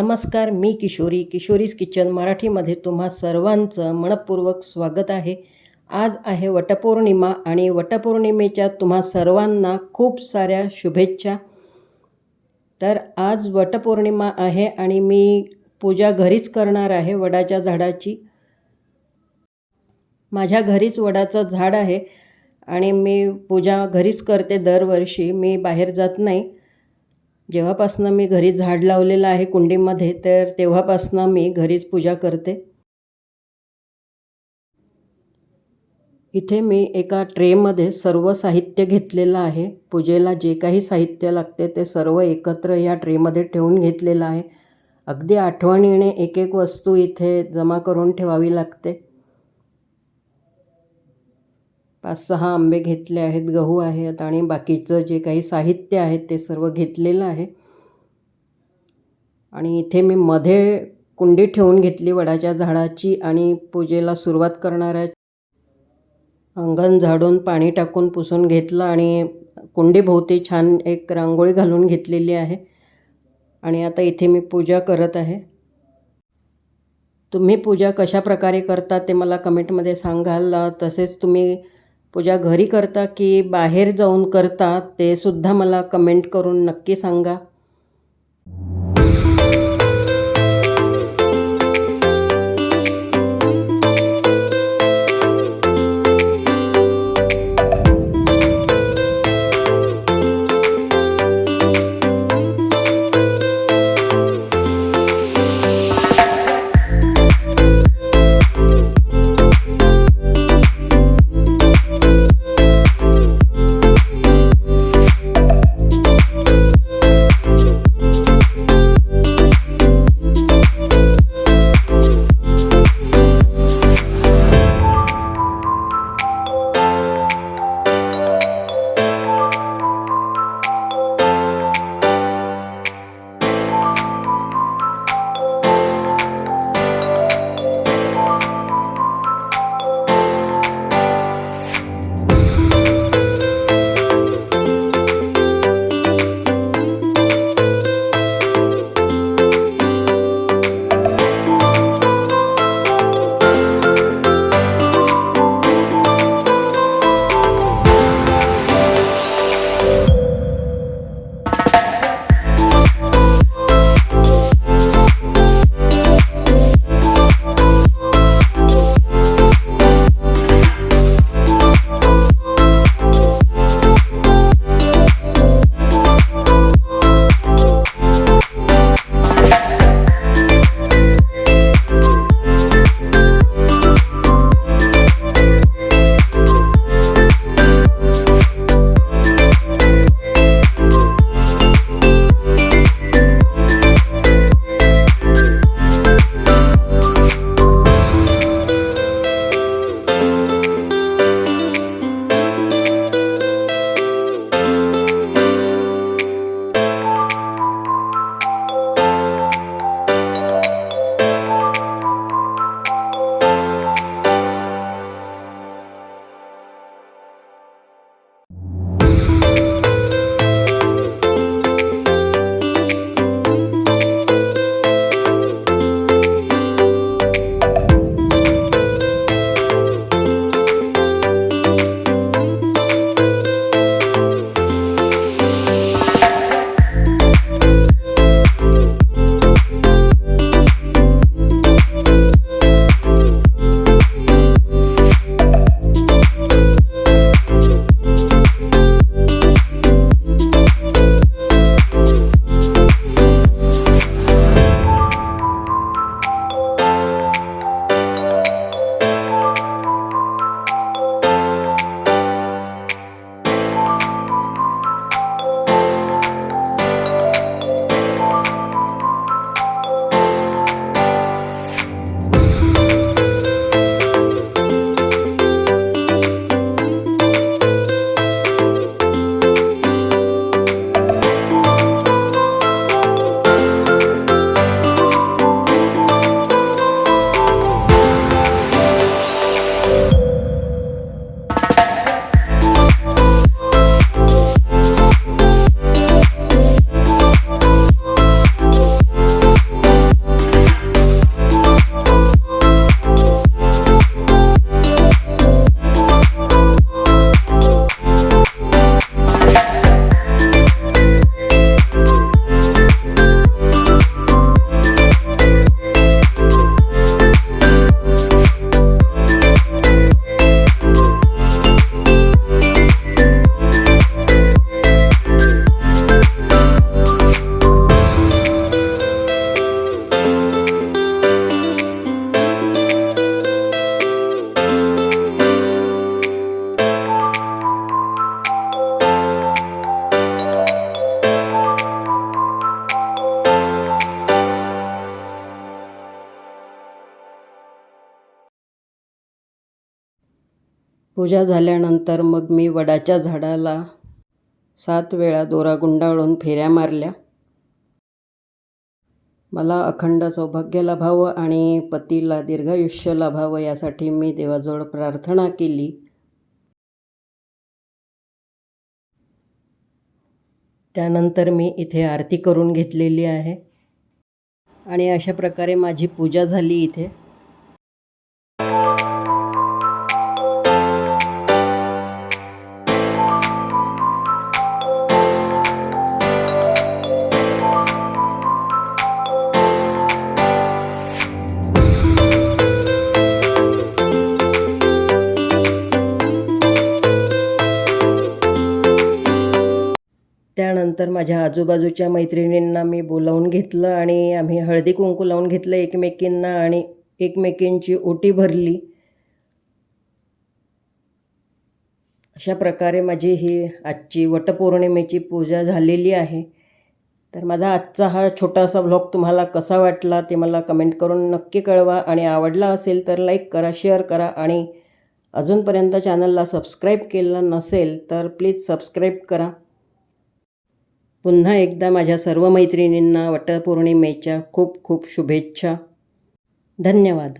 नमस्कार, मी किशोरी. किशोरीज किचन मराठीमध्ये तुम्हा सर्वांचं मनःपूर्वक स्वागत आहे. आज आहे वटपौर्णिमा आणि वटपौर्णिमेच्या तुम्हा सर्वांना खूप साऱ्या शुभेच्छा. तर आज वटपौर्णिमा आहे आणि मी पूजा घरीच करणार आहे वडाच्या झाडाची. माझ्या घरीच वडाचं झाड आहे आणि मी पूजा घरीच करते दरवर्षी. मी बाहेर जात नाही. जेव्हापासनं मी घरी झाड लावलेलं आहे कुंडीमध्ये, तर तेव्हापासनं मी घरीच पूजा करते. इथे मी एका ट्रेमध्ये सर्व साहित्य घेतलेलं आहे. पूजेला जे काही साहित्य लागते ते सर्व एकत्र या ट्रेमध्ये ठेवून घेतलेलं आहे. अगदी आठवणीने एक एक वस्तू इथे जमा करून ठेवावी लागते. 5-6 आंबे घेतले आहेत, गहू आहेत आणि बाकीचं जे काही साहित्य आहे ते सर्व घेतलेलं आहे. आणि इथे मी मध्ये कुंडी ठेवून घेतली वडाच्या झाडाची आणि पूजेला सुरुवात करणार आहे. अंगण झाडून पाणी टाकून पुसून घेतलं आणि कुंडीभोवती छान एक रांगोळी घालून घेतलेली आहे. आणि आता इथे मी पूजा करत आहे. तुम्ही पूजा कशा प्रकारे करता ते मला कमेंटमध्ये सांगाल. तसेच तुम्ही पूजा घरी करता की बाहेर जाऊन करता ते सुद्धा मला कमेंट करून नक्की सांगा. पूजा झाल्यानंतर मग मी वडाच्या झाडाला 7 वेळा दोरा गुंडाळून फेऱ्या मारल्या. मला अखंड सौभाग्य लाभावं आणि पतीला दीर्घायुष्य लाभावं यासाठी मी देवाजवळ प्रार्थना केली. त्यानंतर मी इथे आरती करून घेतलेली आहे आणि अशा प्रकारे माझी पूजा झाली इथे. त्यानंतर माझ्या आजूबाजूच्या मैत्रिणींना मी बोलावून घेतलं आणि आम्ही हळदी कुंकू लावून घेतलं एकमेकींना आणि एकमेकींची ओटी भरली. अशा प्रकारे माझी ही आजची वटपौर्णिमेची पूजा झालेली आहे. तर माझा आजचा हा छोटासा व्लॉग तुम्हाला कसा वाटला ते मला कमेंट करून नक्की कळवा आणि आवडला असेल तर लाईक करा, शेअर करा आणि अजूनपर्यंत चॅनलला सबस्क्राईब केलं नसेल तर प्लीज सबस्क्राईब करा. पुन्हा एकदा माझ्या सर्व मैत्रिणींना वटपौर्णिमेच्या खूप खूप शुभेच्छा. धन्यवाद.